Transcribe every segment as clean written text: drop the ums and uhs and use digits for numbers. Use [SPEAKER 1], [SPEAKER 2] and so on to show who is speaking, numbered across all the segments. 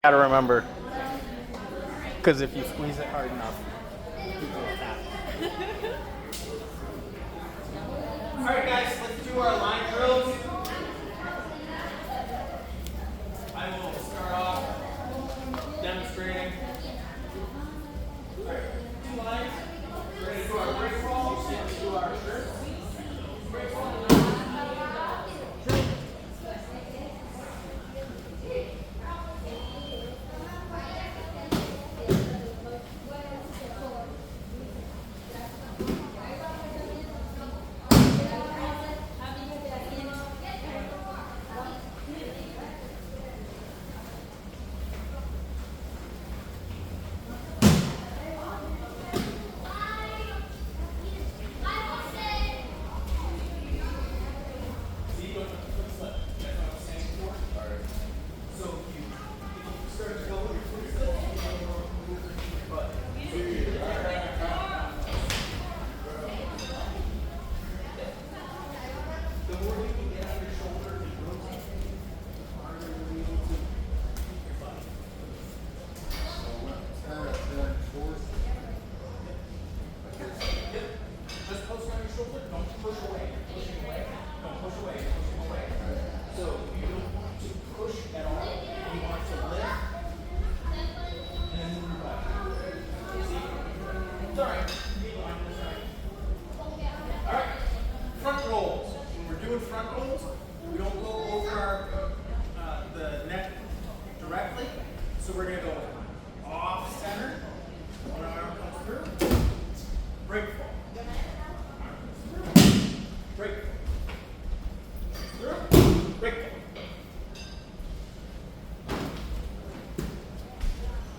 [SPEAKER 1] Gotta remember, because if you squeeze it hard enough, people will tap. All right, guys, let's do our line drills. I will start off demonstrating. All right, 2 lines. We're going to do our break fall, same as do our shirt. Break fall.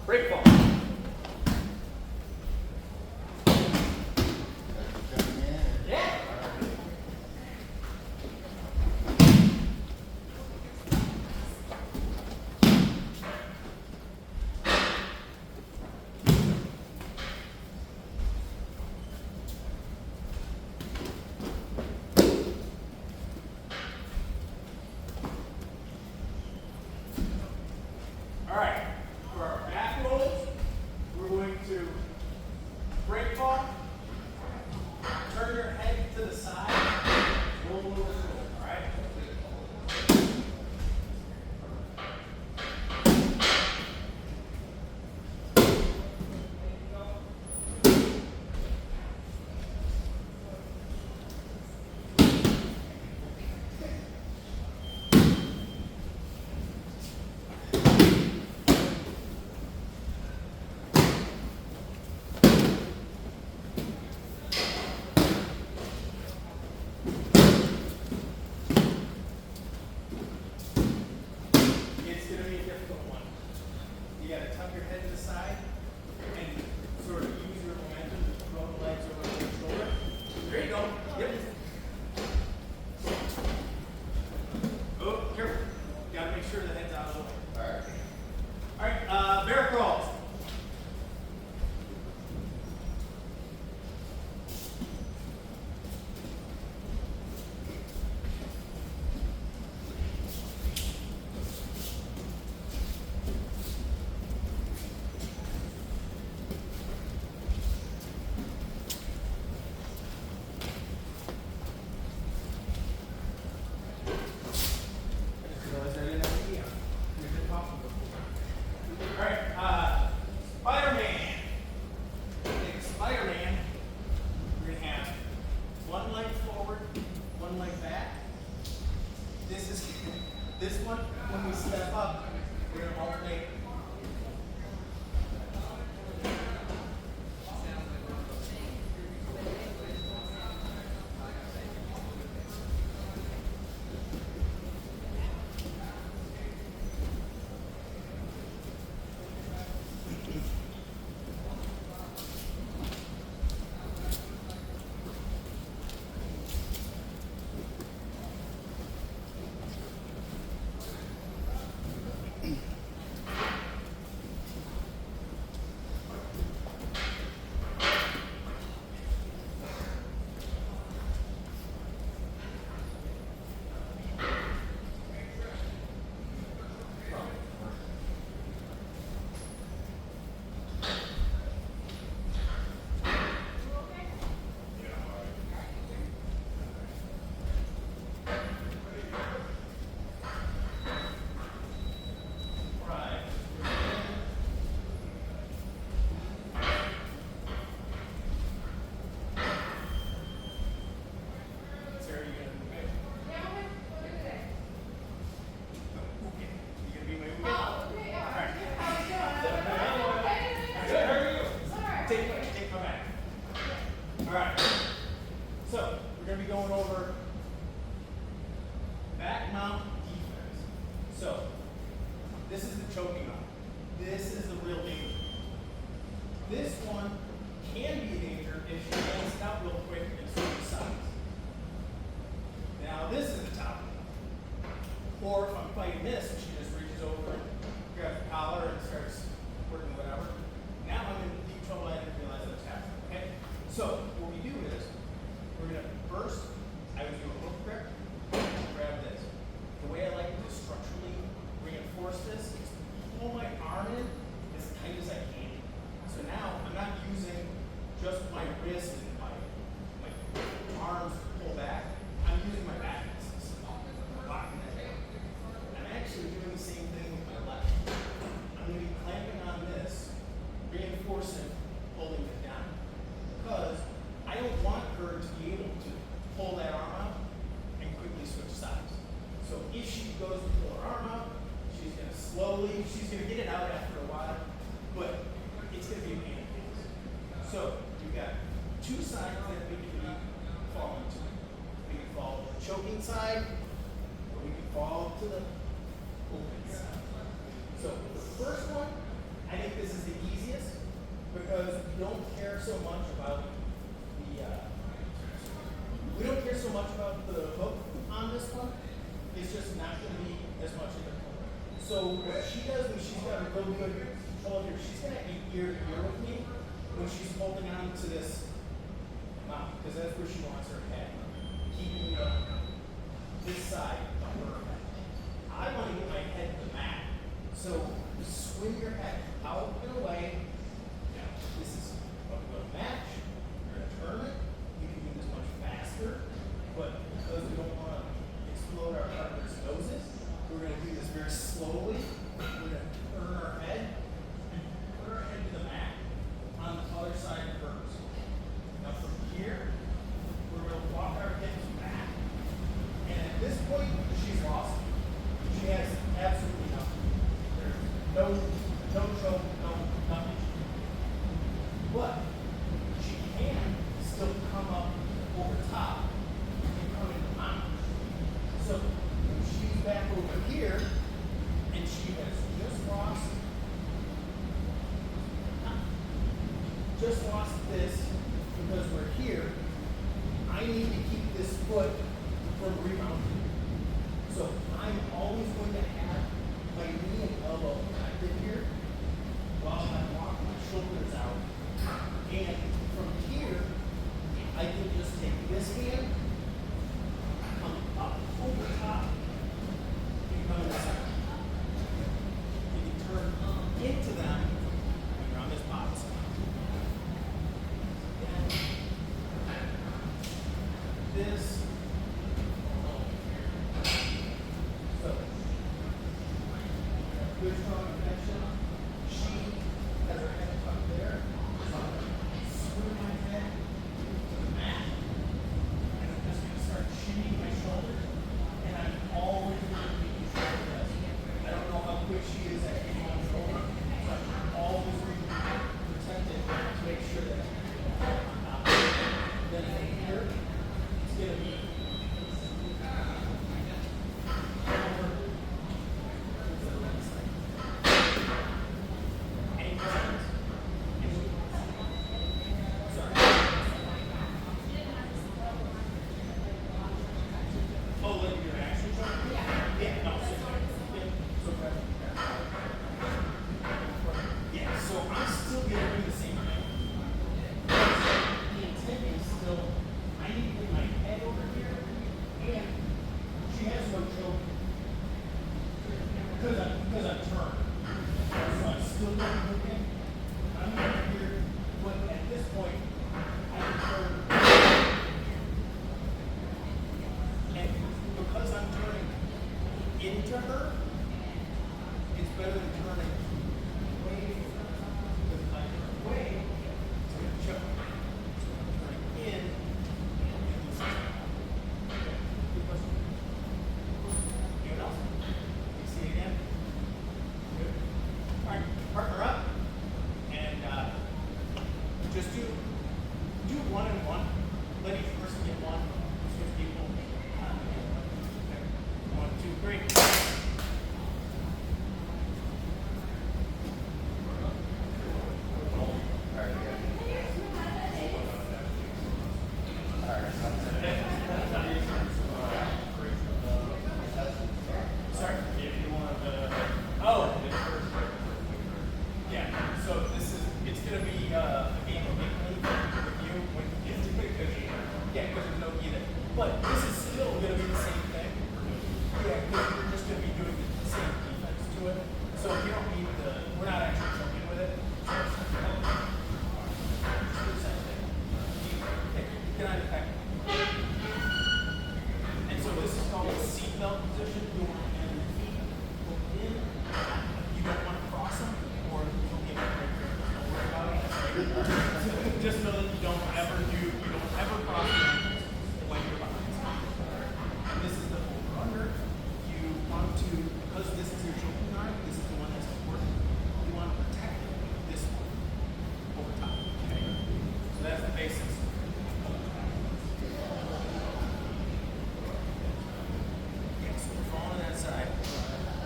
[SPEAKER 1] Break fall. Yeah. All right. For our back rolls, we're going to break fall, turn your head to the side, roll over the shoulder, all right? This is the real danger. This one can be a danger if she lands it out real quick and switches sides. Now this is the top one. Or if I'm fighting this and she just reaches over and grabs the collar and starts working whatever, now I'm in deep trouble. I didn't realize that was happening. Okay? So what we do is we're gonna first, I would do a hook grip, grab this. The way I like to structurally reinforce this is pull my arm in as tight as I can. So now I'm not using just my wrist and my arms to pull back. I'm using my back muscles, locking that down. I'm actually doing the same thing with my left. I'm going to be clamping on this, reinforcing, holding it down. Because I don't want her to be able to pull that arm out and quickly switch sides. So if she goes to pull her arm out, she's going to slowly, she's going to get it out after a while, but it's going to be a pain in the ass. So you've got two sides that we can fall into. We can fall to the choking side, or we can fall to the open side. So the first one, I think this is the easiest because we don't care so much about the hook on this one. It's just not going to be as much of a hook. So what she does when she's got a real good control here, she's going to be ear to ear with me when she's holding on to this mouth, because that's where she wants her head, keeping this side of her head. I want to get my head to the mat. So swing your head out and away. Now, this is what we're going to match. We're going to turn it. You can do this much faster, but because we don't want to explode our partner's noses, we're going to do this very slowly. We're going to turn our head and put our head to the mat on the other side first. Now from here, we're going to walk our hips back. And at this point, she's lost. She has absolutely nothing. There's no choke, no nothing. But she can still come up over top and come into mount. So when she's back over here, and she has just lost this because we're here, I need to keep this foot from rebounding. So I'm always going to have my knee and elbow connected here while I'm walking my shoulders out. And from here, I can just take this hand, come up over top, and come in this side. You can turn into them when you're on this bottom side. This. So We're not actually choking with it. Get on your back. And so this is called a seatbelt position. You want to have your feet go in. You don't want to cross them, or you'll get right there. Don't worry about it. Just know that you don't ever cross them when you're behind. And this is the over under. You want to, because this is your choking guard, this is the one that's important. You want to protect this one over top. Okay? So that's the basics. Yeah, so we're falling on that side.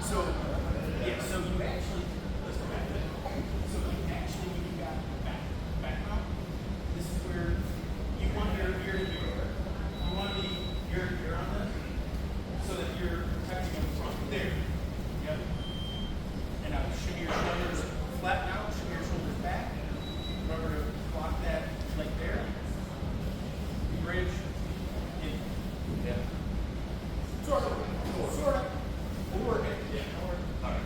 [SPEAKER 1] So you actually, let's go back to that. So you got back mount. This is where you want your ear to be. You want to be ear on this so that you're protecting the front. There. Yep. And now shimmy your shoulders, flatten out, shimmy your shoulders back. Remember to block that leg there. Bridge. In. Yeah. Sort of. We'll work it. Yeah. All right.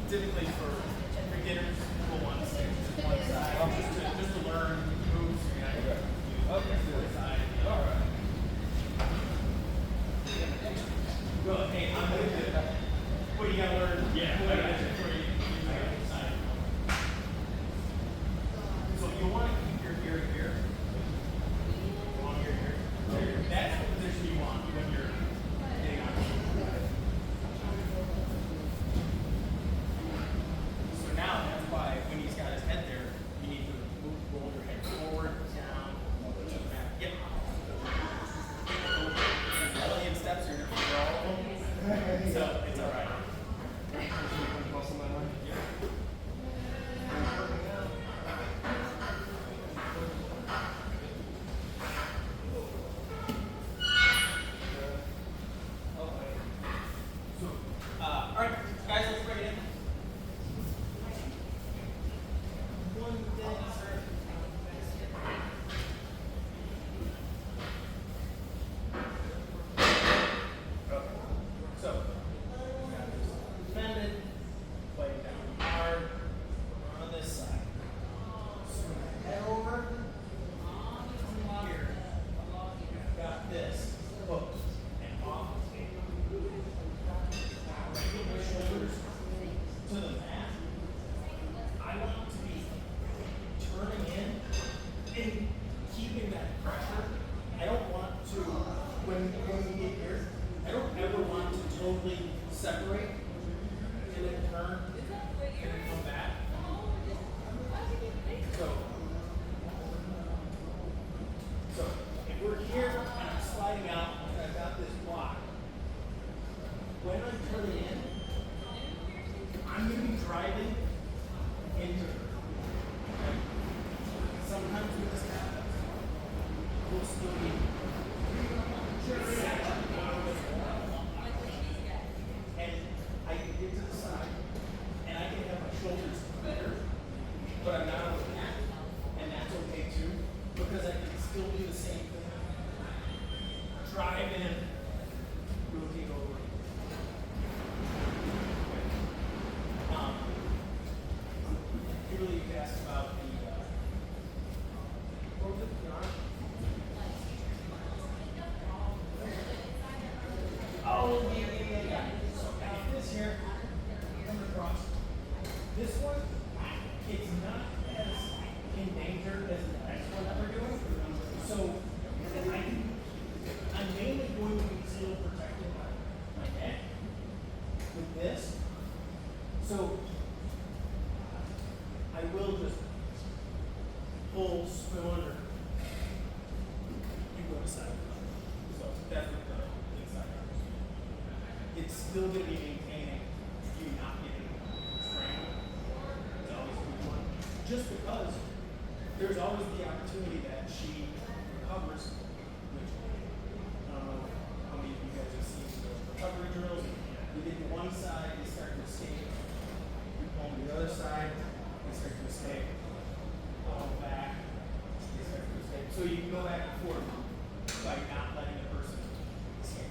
[SPEAKER 1] Typically for beginners, people want to stick to one side just to learn moves. Okay. All right. Good. Hey, I'm with you. What you gotta learn? Yeah. I got you. So you want to keep your ear here. You want your ear here. That's the position you want when you're getting on. So now that's why when he's got his head there, you need to roll your head forward, down, to the back. Yep. Million steps are going to all of them. So it's all right. slowly separate and then turn and then come back. So if we're here and I'm sliding out and I've got this block, when I'm turning in, I'm going to be driving into her. Okay? Sometimes with this happens, we'll still be and I can get to the side and I can have my shoulders better, but I'm not on the back, and that's okay too, because I can still do the same thing. Drive in, rotate over. Kimberly, you asked about the what was it? The arm? Oh, yeah. So this here, come across. This one, it's not as endangered as the next one that we're doing. So I'm mainly going to be still protecting my neck with this. So I will just pull, swim under, and go to side. So that's what the inside arm is. It's still going to be maintaining you not getting strangled. It's always a good one. Just because there's always the opportunity that she recovers, which I don't know how many of you guys have seen the recovery drills. You get to one side, you start to escape. You pull on the other side, you start to escape. Pull back, you start to escape. So you can go back and forth by not letting the person escape.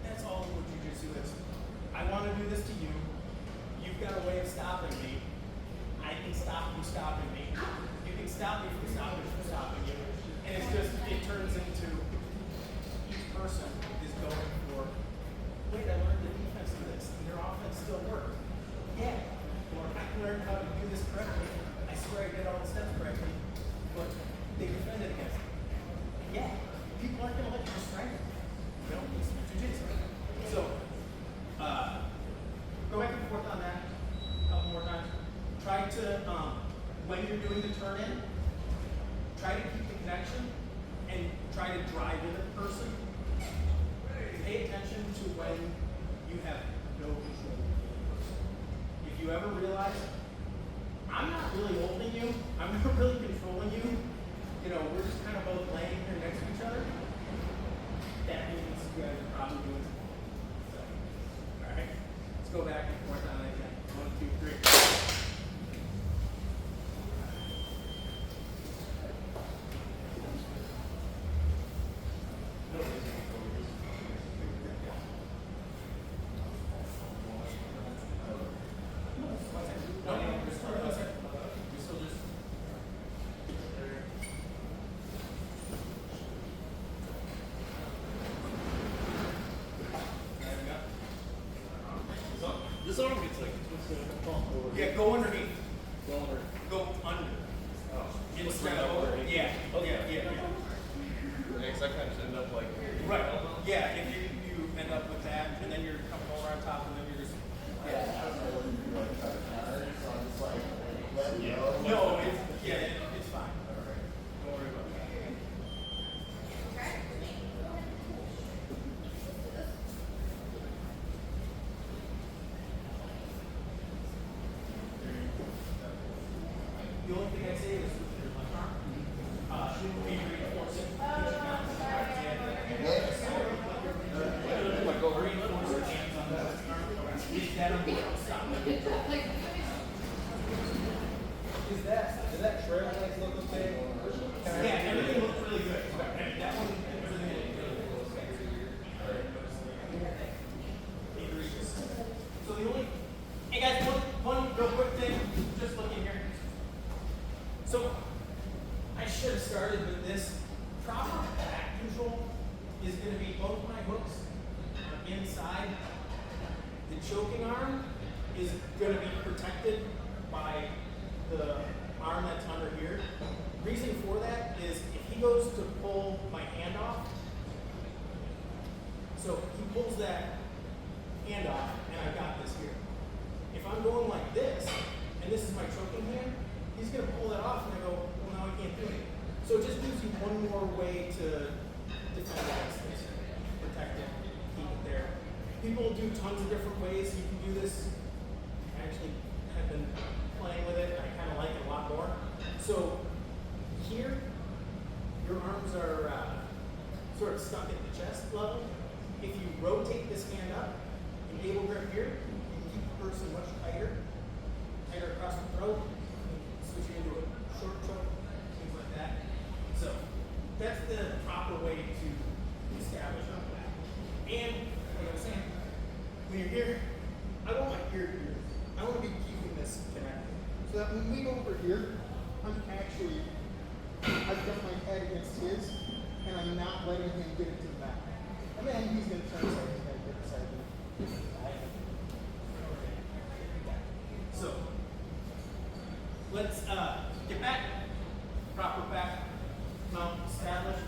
[SPEAKER 1] That's all what Jiu-Jitsu is. I want to do this to you. You've got a way of stopping me. I can stop you stopping me. You can stop me from stopping you. And it's just, it turns into each person is going for, wait, I learned the defense of this, and their offense still works. Yeah. Or I can learn how to do this correctly. I swear I did all the steps correctly, but they defended against it. Yeah. People aren't going to let you strike them. You know, it's Jiu-Jitsu. So, go back and forth on that a couple more times. Try to, when you're doing the turn in, try to keep the connection and try to drive in the person. Pay attention to when you have no control of the person. If you ever realize, I'm not really holding you, I'm not really controlling you, you know, we're just kind of both laying here next to each other, that means you guys are probably doing something. So, all right, let's go back and forth on that again. 1, 2, 3.
[SPEAKER 2] This arm gets like twisted and pumped over.
[SPEAKER 1] Yeah, go underneath.
[SPEAKER 2] Go under.
[SPEAKER 1] Go under.
[SPEAKER 2] Oh.
[SPEAKER 1] Instead of over. Yeah.
[SPEAKER 2] Okay.
[SPEAKER 1] Yeah.
[SPEAKER 2] Because I kind of end up like.
[SPEAKER 1] Right. Yeah, if you end up with that, and then you're coming over on top, and then you're just. Yeah. No, it's fine. Don't worry about that. The only thing I'd say is with your left arm, should be reinforcing. Reinforce your hands on the left arm. Is that a wheel? Stop.
[SPEAKER 3] Does that trail like look okay?
[SPEAKER 1] Yeah, everything looks really good. Okay, that one, everything looks really good. So the only, hey guys, one real quick thing, just looking here. So I should have started with this. Proper back control is going to be both my hooks are inside. The choking arm is going to be protected by the arm that's under here. Reason for that is if he goes to pull my hand off, so he pulls that hand one hand, he's going to pull that off and I go, well, now I can't do anything. So it just gives you one more way to defend against this, protect it, keep it there. People do tons of different ways you can do this. I actually have been playing with it and I kind of like it a lot more. So here, your arms are sort of stuck at the chest level. If you rotate this hand up, enable grip here, you can keep the person much tighter across the throat, switch it into a short choke, things like that. So that's the proper way to establish on that. And like I was saying, when you're here, I want my ear here. I want to be keeping this connected. So that when we go over here, I've got my head against his, and I'm not letting him get it to the back. And then he's going to turn side to head, get the side to So, let's get back, proper back, mount established,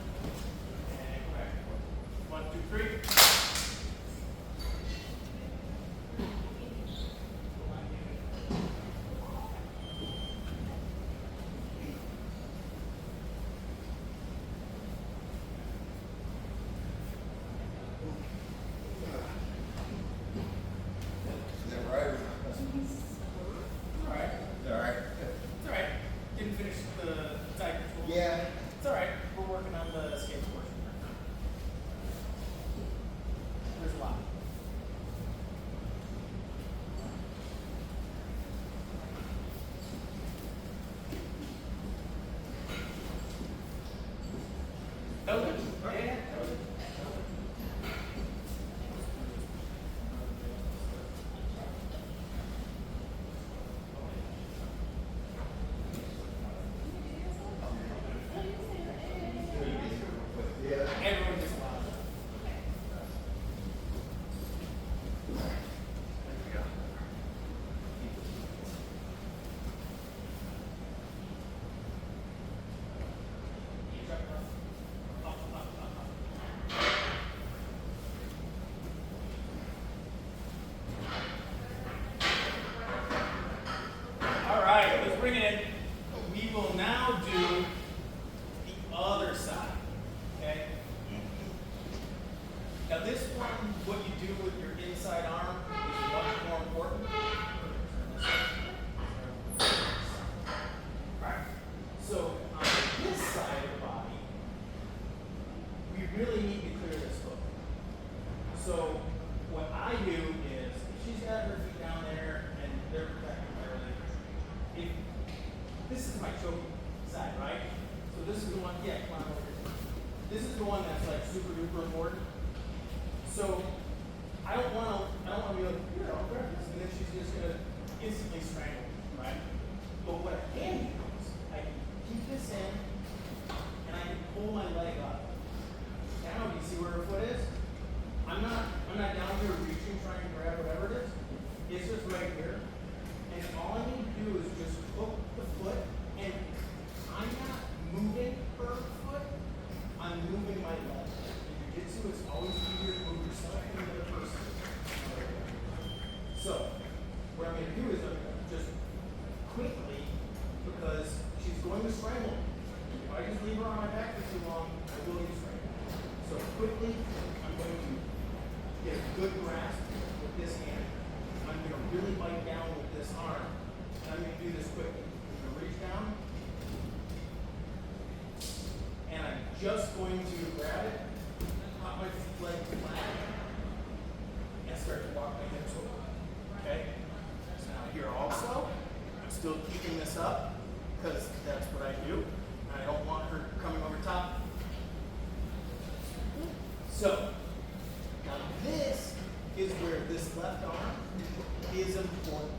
[SPEAKER 1] and go back. 1, 2, 3. Bring it in. We will now do the other side. Okay? Now this one, what you do with your inside arm is much more important. Alright. So on this side of the body, we really need to clear this foot. So what I do is, she's got her feet down there and they're protecting everything. This is my choking side, right? So this is the one, yeah, come on over here. This is the one that's like super duper important. So I don't want to be like, here, I'll grab this, and then she's just gonna instantly strangle, right? But what I can do is I can keep this in and I can pull my leg up. Now, do you see where her foot is? I'm not down here reaching, trying to grab whatever it is. It's just right here. And all I need to do is just hook the foot, and I'm not moving her foot, I'm moving my leg. In Jiu-Jitsu, it's always easier to move yourself than the other person. So, what I'm going to do is I'm going to just quickly, because she's going to strangle me. If I just leave her on my back for too long, I will get strangled. So quickly, I'm going to get a good grasp with this hand. I'm going to really bite down with this arm. And I'm going to do this quickly. I'm going to reach down. And I'm just going to grab it, pop my leg flat, and start to walk my hips over. Okay? So now here also, I'm still keeping this up, because that's what I do. And I don't want her coming over top. So, now this is where this left arm is important,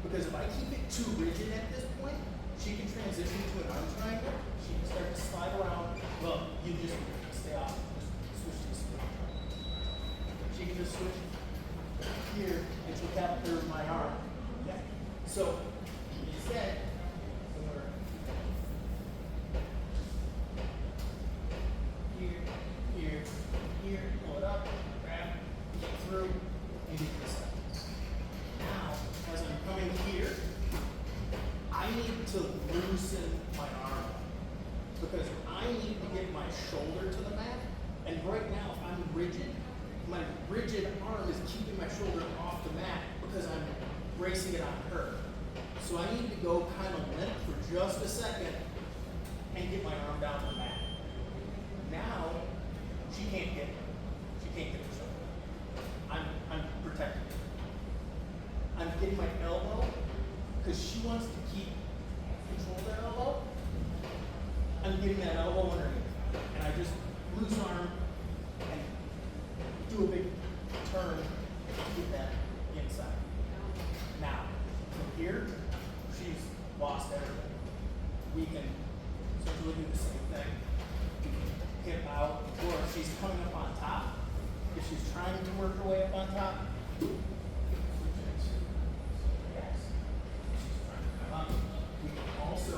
[SPEAKER 1] because if I keep it too rigid at this point, she can transition to an arm triangle. She can start to slide around. Well, you just stay off. Just switch to the triangle. She can just switch here, and she'll capture my arm. Yeah. So instead, here, pull it up, grab, get through, and get this up. Now, as I'm coming here, I I need to loosen my arm because I need to get my shoulder to the mat. And right now, I'm rigid. My rigid arm is keeping my shoulder off the mat because I'm bracing it on her. So I need to go kind of limp for just a second and get my arm down to the mat. Now, she can't get her shoulder. I'm protecting her. I'm getting my elbow because she wants to keep control of that elbow. I'm getting that elbow underneath. And I just loose arm and do a big turn to get that inside. Now, from here, she's lost everything. We can essentially do the same thing. Hip out, or if she's coming up on top, if she's trying to work her way up on top, yes. She's trying to come up. We can also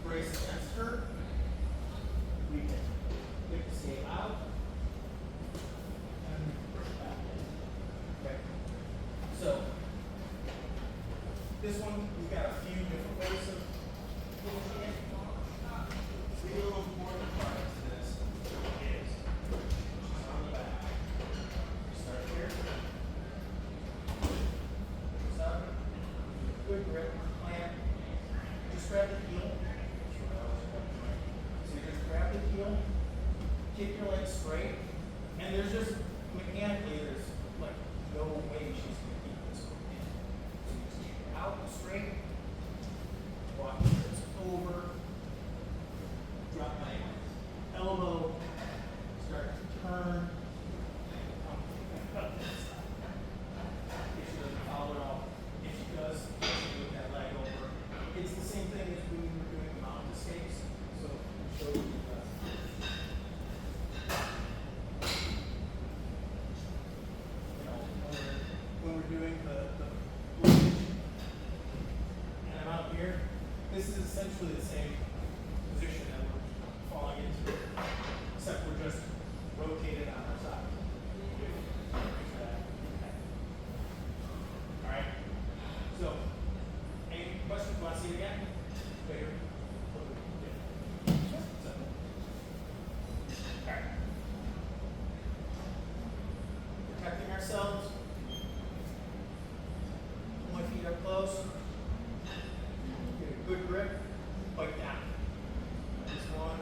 [SPEAKER 1] brace against her. We can hip escape out. And push back in. Okay. So this one, we've got a few different ways of finishing it. The real important part to this is she's on the back. You start here. Push up. Good grip. Plant. Just grab the heel. So you just grab the heel, kick your legs straight, and there's just mechanically there's like no way she's gonna keep this one in. So you just kick it out straight, walk your hips over, drop my elbow, start to turn, and come back up this side. If she doesn't follow it all, if she does, she move that leg over. It's the same thing as when we were doing mountain escapes. So we show you when we're doing the bridge, and I'm out here, this is essentially the same position that we're falling into, except we're just rotated on our side. Alright, so, any questions? Want to see it again? Bigger? Alright. Protecting ourselves. My feet are close. Get a good grip. Bite down. This one.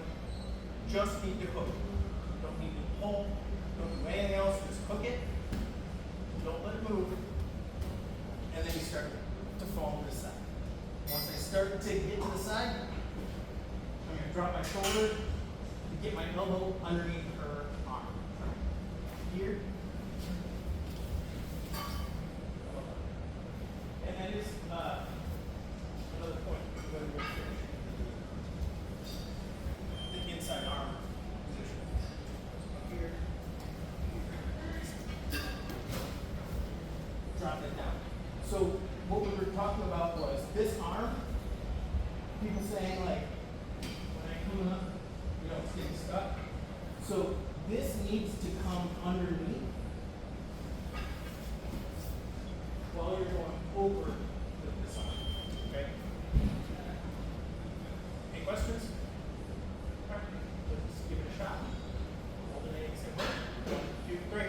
[SPEAKER 1] Just need to hook. Don't need to pull. Don't do anything else. Just hook it. Don't let it move. And then you start to fall to the side. Once I start to get to the side, I'm going to drop my shoulder and get my elbow underneath her arm. Here. And that is another point when we're finished. The inside arm position. So here. Drop it down. So what we were talking about was this arm. People saying like, when I come up, it's getting stuck. So this needs to come underneath while you're going over with this arm. Okay? Any questions? All right, let's give it a shot. Alternating say, 1, 2, 3.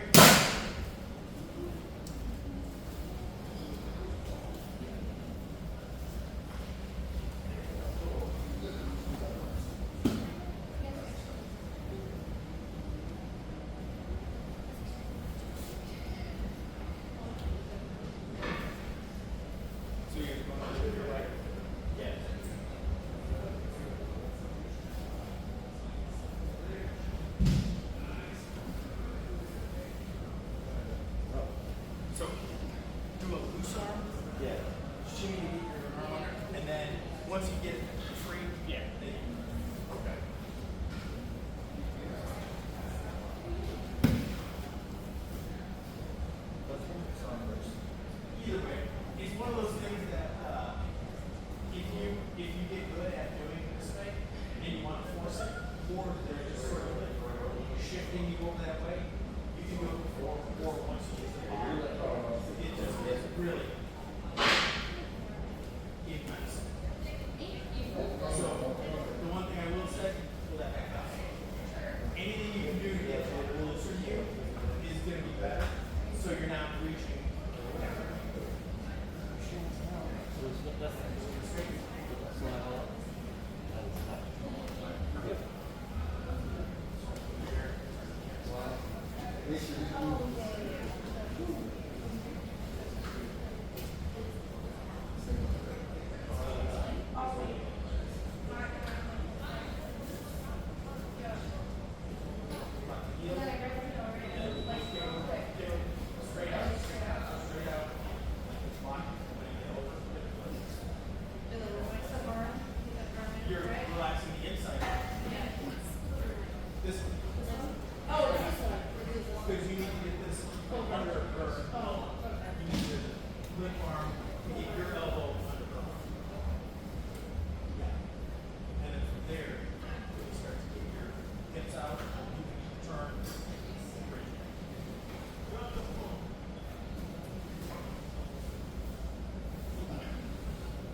[SPEAKER 1] So you're going to your right? Yes. So do a loose arm.
[SPEAKER 3] Yeah.
[SPEAKER 1] Shimmy to get your arm under, and then once you get it free, then you okay.
[SPEAKER 3] Let's focus on first.
[SPEAKER 1] Either way, it's one of those things that if you get good at doing it this way and you want to force it, or they're just sort of like shifting you over that way, you can do it before or once you get to the bottom. It just really ignites. reaching. You're relaxing the inside. This one. Because you need to get this under her. You need to limp arm to get your elbow under her. Yeah. And then from there, you start to get your hips out. You can turn.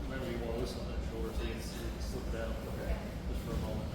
[SPEAKER 2] Remember you want to listen to that shoulder so you can slip it out. Okay. Just for a moment.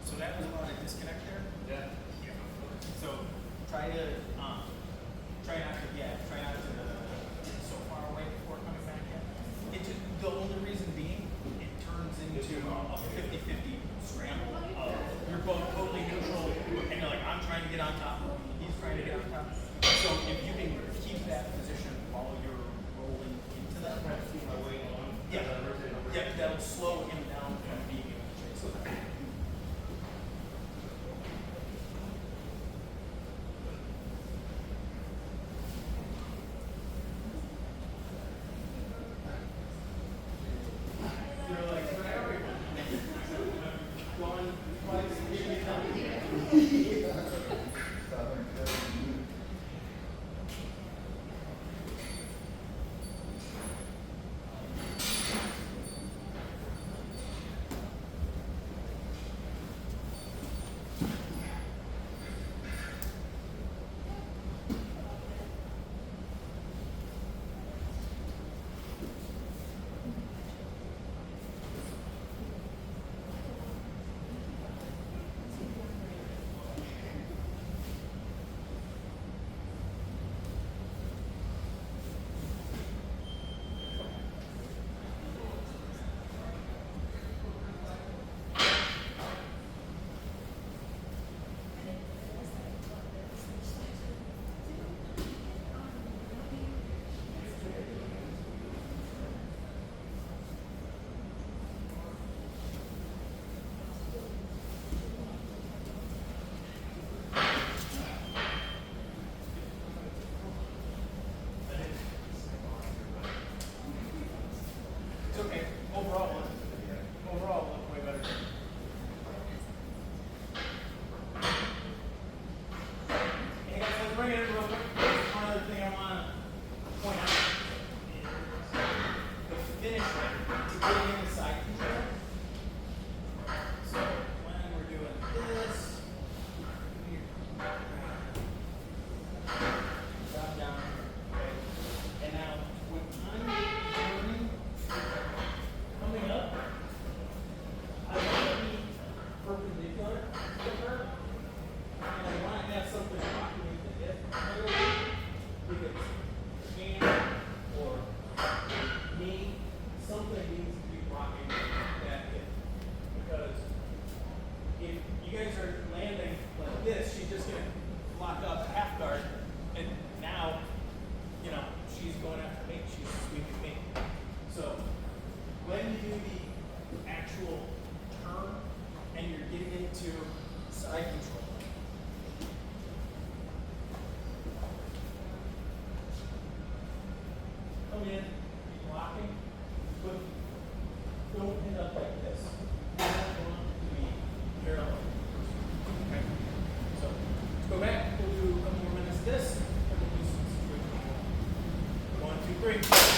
[SPEAKER 2] So that was about a disconnect there. Yeah.
[SPEAKER 1] So try to try not to get so far away before coming back in. It just, the only reason being it turns into a 50-50 scramble. You're both totally neutral and you're like, I'm trying to get on top, he's trying to get on top. So if you can keep that position while you're rolling into that, that'll slow him down from being able to chase it. You're like, for everyone. Going twice, give me time. It's okay. Overall, look way better. Hey guys, let's bring it in real quick. One other thing I want to point out is the finish to getting in the side control. So when we're doing this, drop down, okay? And now when I'm turning, coming up, I want to be perpendicular to her, and I want to have something rocking with the hip because going after me, she's sweeping me. So when you do the actual turn and you're getting into side control, come in, be blocking, but don't end up like this. You want to be parallel. Okay? So let's go back. We'll do a couple more minutes of this, and we'll do some situational. 1, 2, 3.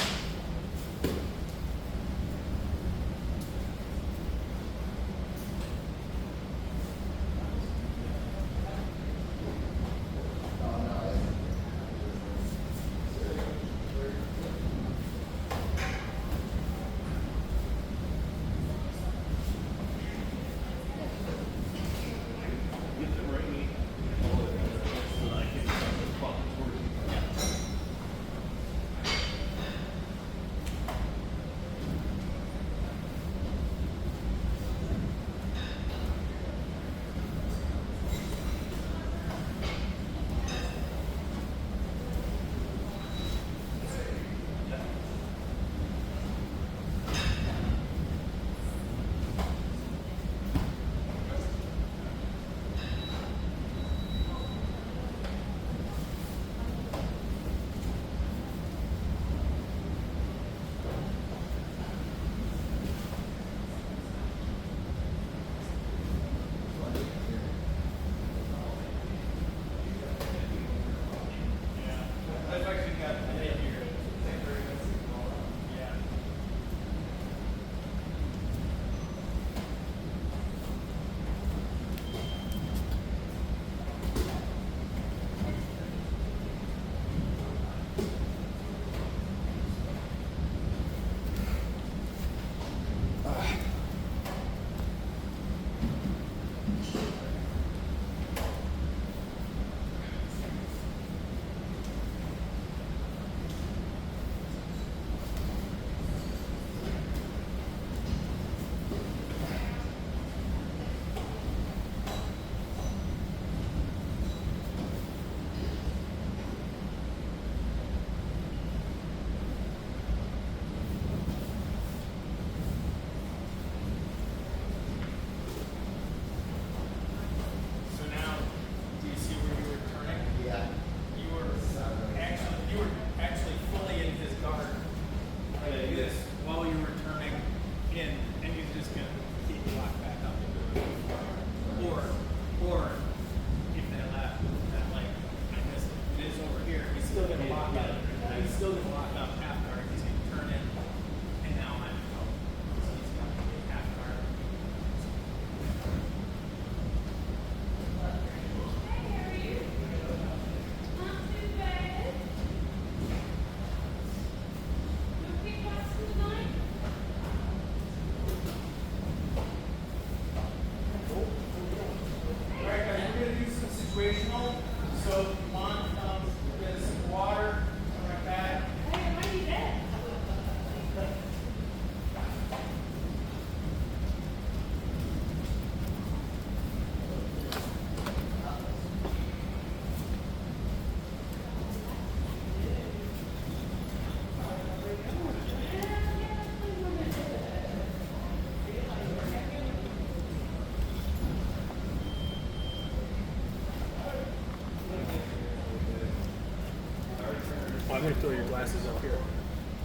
[SPEAKER 2] I'm going to throw your glasses up here.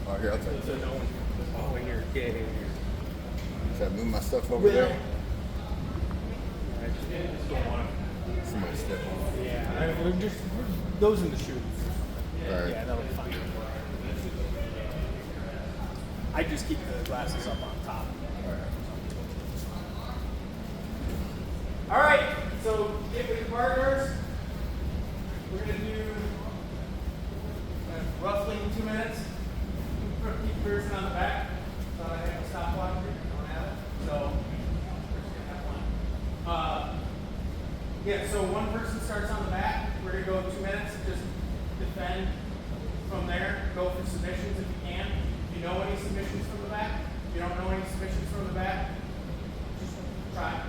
[SPEAKER 4] Oh, here, I'll take it.
[SPEAKER 2] So no one. Oh, in here. Yeah, here.
[SPEAKER 4] Should I move my stuff over there?
[SPEAKER 2] I just don't want to.
[SPEAKER 4] Somebody step on it.
[SPEAKER 2] Yeah, just those in the shoes.
[SPEAKER 4] Right.
[SPEAKER 2] Yeah, that'll be fine. I just keep the glasses up on top.
[SPEAKER 1] All right, so get with your partners. We're going to do roughly 2 minutes. Keep person on the back. Thought I had a stopwatch here. Don't have it. So we're just going to have one. Yeah, so one person starts on the back. We're going to go 2 minutes. Just defend from there. Go for submissions if you can. If you know any submissions from the back, if you don't know any submissions from the back, just try.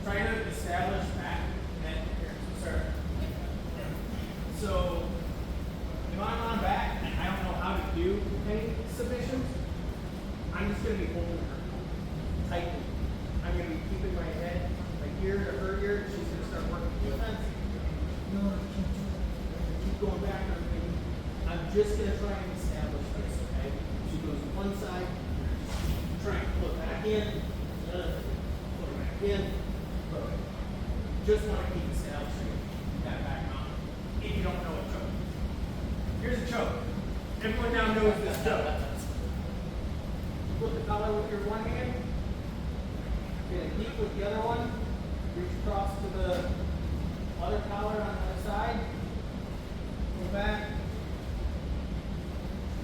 [SPEAKER 1] Try to establish back and here. So start. So if I'm on back and I don't know how try and establish this, okay? She goes one side, try and pull it back in, pull it back in. Just want to keep establishing that back mountain. If you don't know a choke. Here's a choke. Everyone now knows this choke. Flip the collar with your one hand. Get a keep with the other one. Reach across to the other collar on the other side. Go back.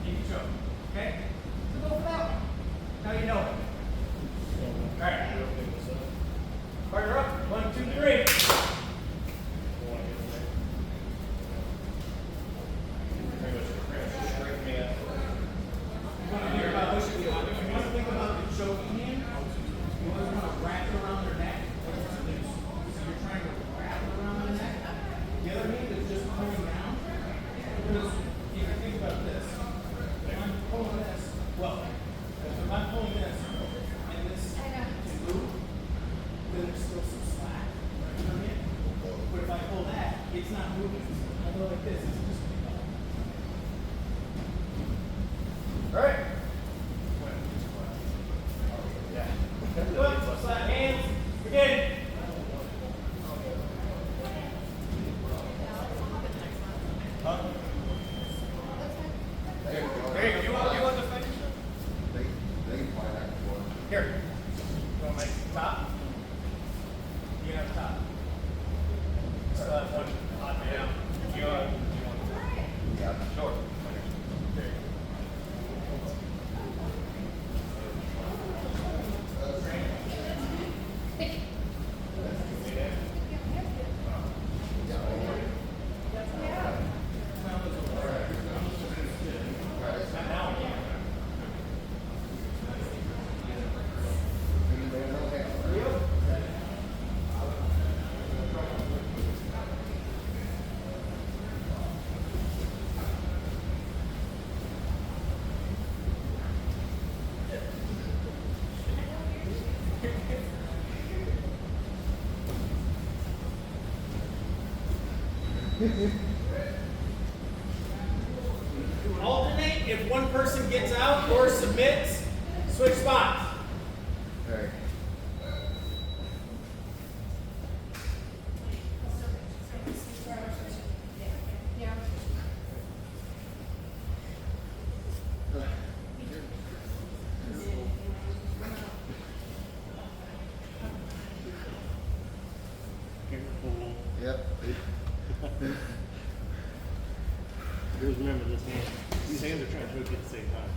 [SPEAKER 1] And you choke. Okay? So go for that one. Now you know it. Alright. Partner up. 1, 2, 3. It's not moving. I go like this. It's just all right. Yeah. Good. Slap hands. Begin. Huh? There you go. You want the finish?
[SPEAKER 4] They find that before.
[SPEAKER 1] Here. You want my top? You have top. Still have one hot man out. You want?
[SPEAKER 4] Yeah.
[SPEAKER 1] Sure. There you go. Alternate if one person gets out or submits, switch spots.
[SPEAKER 4] All right.
[SPEAKER 2] Careful.
[SPEAKER 4] Yep.
[SPEAKER 2] Here's remember this hand. These hands are trying to choke you at the same time.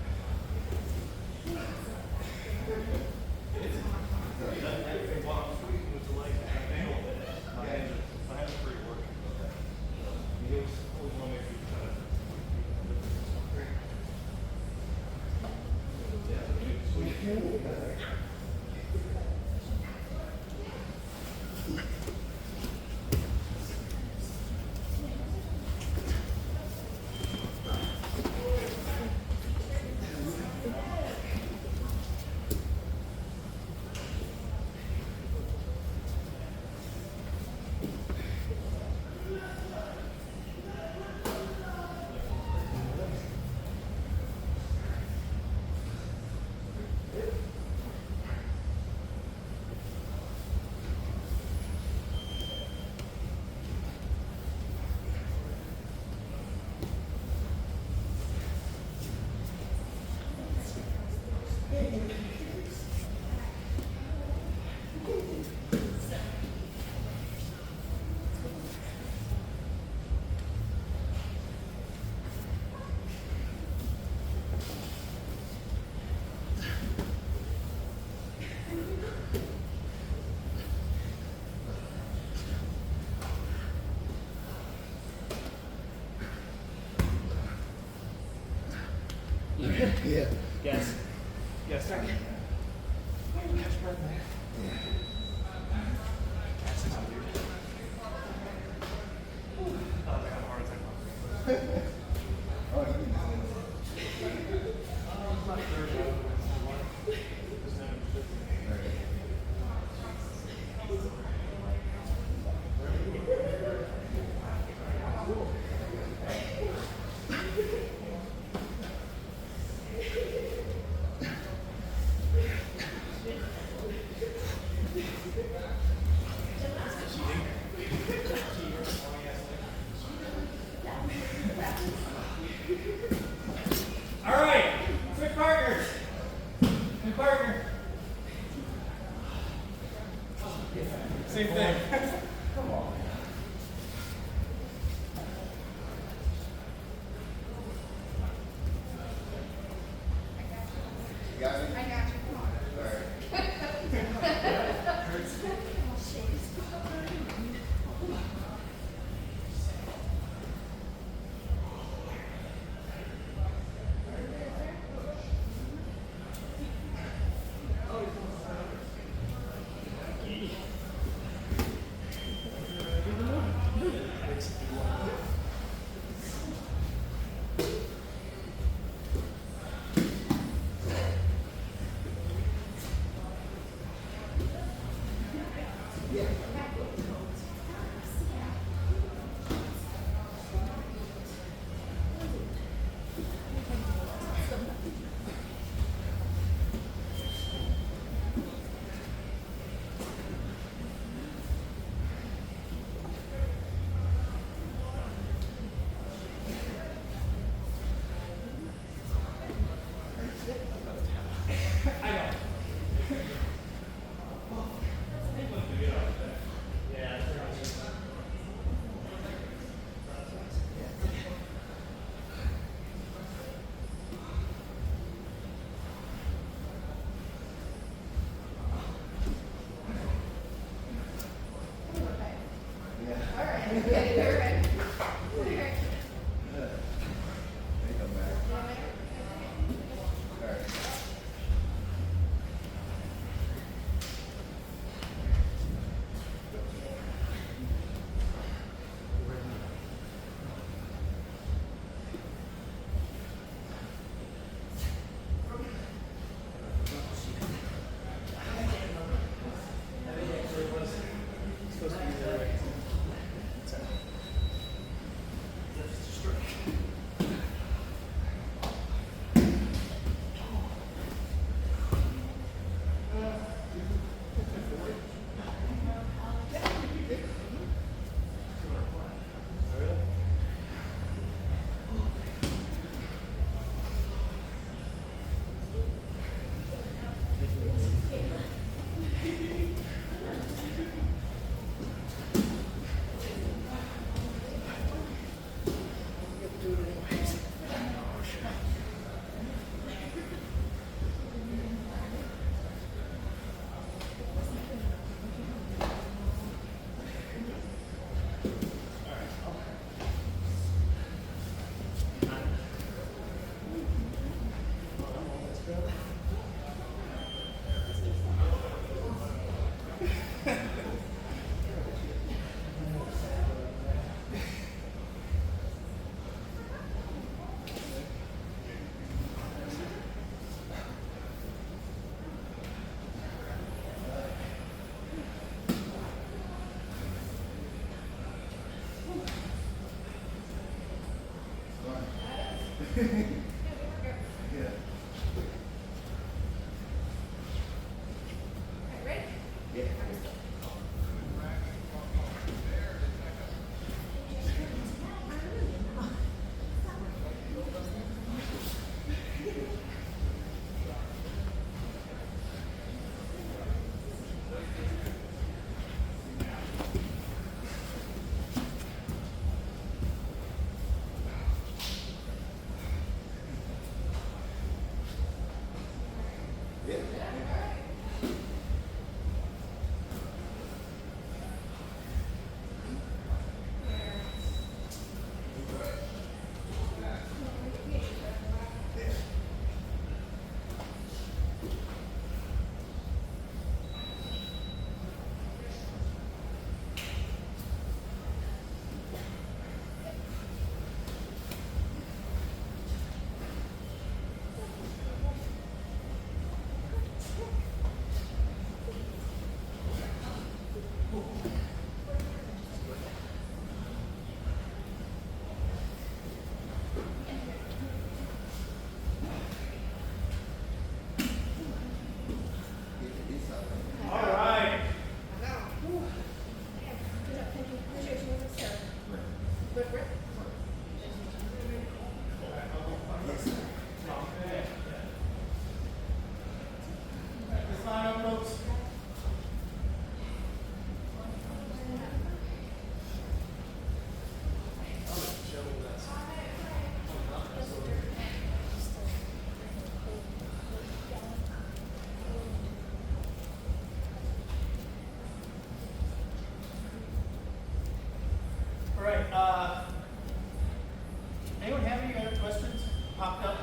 [SPEAKER 4] Yeah.
[SPEAKER 2] Yes. Yes, sir.
[SPEAKER 1] Catch breath there.
[SPEAKER 4] Oh, you can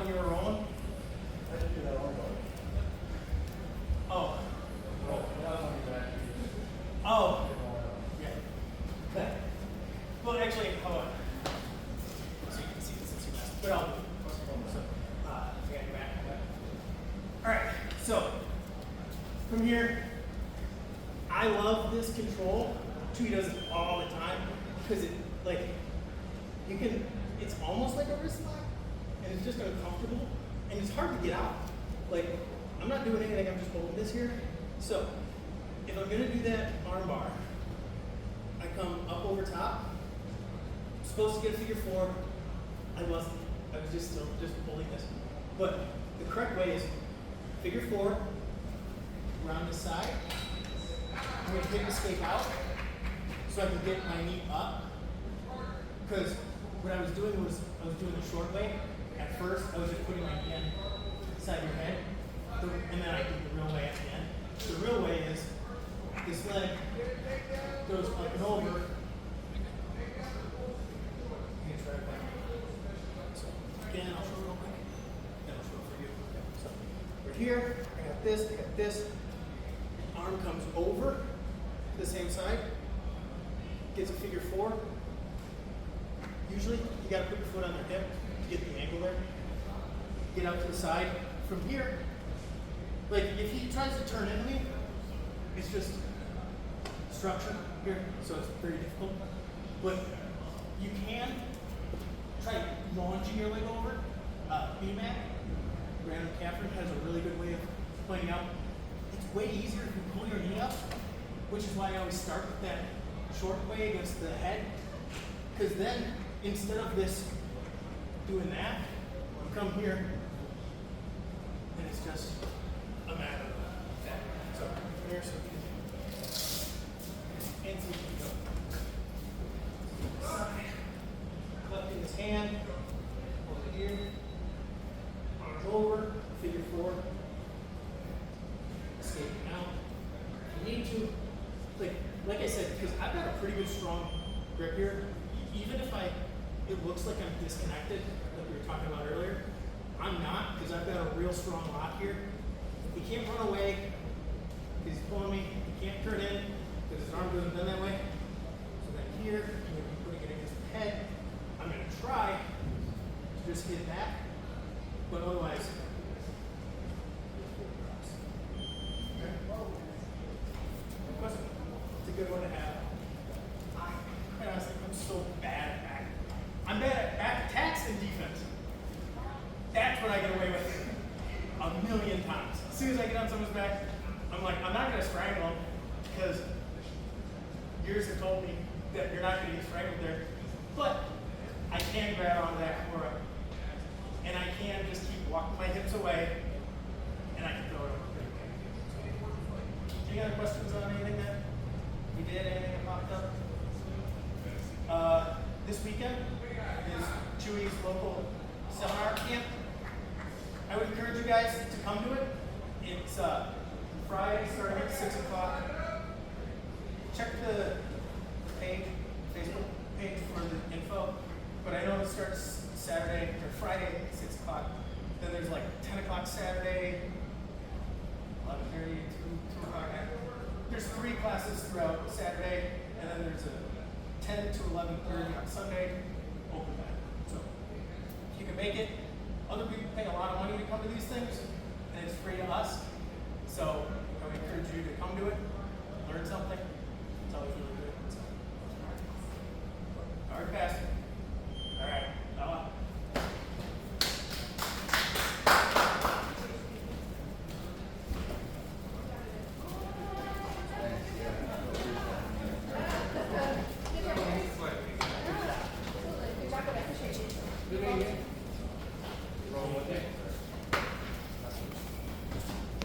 [SPEAKER 1] on your own.
[SPEAKER 3] I just do that one bar.
[SPEAKER 1] Oh.
[SPEAKER 3] Well, that was on your back.
[SPEAKER 1] Oh. Yeah. Okay. Well, actually, hold on. So you can see this is your best. But I'll do it. So, I got your back. All right. So, from here, I love this control. Chewy does it all the time because it, like, you can, it's almost like a wrist lock and it's just uncomfortable and it's hard to get out. Like, I'm not doing anything, I'm just holding this here. So, if I'm gonna do that arm bar, I come up over top. I'm supposed to get a figure 4. I wasn't. I was just still just holding this. But the correct way is figure 4, around this side. I'm gonna hip escape out so I can get my knee up. Because what I was doing was I was doing the short way. At first, I was just putting my knee inside your head, and then I did the real way at the end. The real way is this leg goes up and over. I'm gonna try it back. So again, I'll show it real quick. Then I'll show it for you. So we're here. I got this. I got this. Arm comes over the same side. Gets a figure 4. Usually, you gotta put your foot on their hip to get the angle there. Get out to the side. From here, like if he tries to turn into me, it's just structure here, so it's very difficult. But you can try launching your leg over. BMAC, Brandon Catherine, has a really good way of pointing out. It's way easier if you pull your knee up, which is why I always start with that short way against the head. Because then, instead of this doing that, you come here, and it's just a matter of that. So, here, so and so you can go. Side, left in his hand, over here, arms over, figure 4, escaping out. You need to, like I said, because I've got a pretty good strong grip here, even if it looks like I'm disconnected, like we were talking about earlier, I'm not, because I've got a real strong lock here. He can't run away, because he's pulling me. He can't turn in, because his arm doesn't bend that way. So then here, I'm going to be putting it against the head. I'm going to try to just hit that, but otherwise, okay. It's a good one to have. Quite honestly, I'm so bad at back. I'm bad at back attacks and defense. That's what I get away with a million times. As soon as I get on someone's back, I'm like, I'm not going to strangle them because years have told me that you're not going to get strangled there. But I can grab onto that core and I can just keep walking my hips away and I can throw it over pretty quick. Any other questions on anything that we did, anything that popped up? This weekend is Chewy's local seminar camp. I would encourage you guys to come to it. It's Friday starting at 6 o'clock. Check the page, Facebook page for the info. But I know it starts Saturday or Friday at 6 o'clock. Then there's like 10 o'clock Saturday, 11:30 to 2 o'clock. There's 3 classes throughout Saturday, and then there's a 10 to 11:30 on Sunday, open back. So if you can make it, other people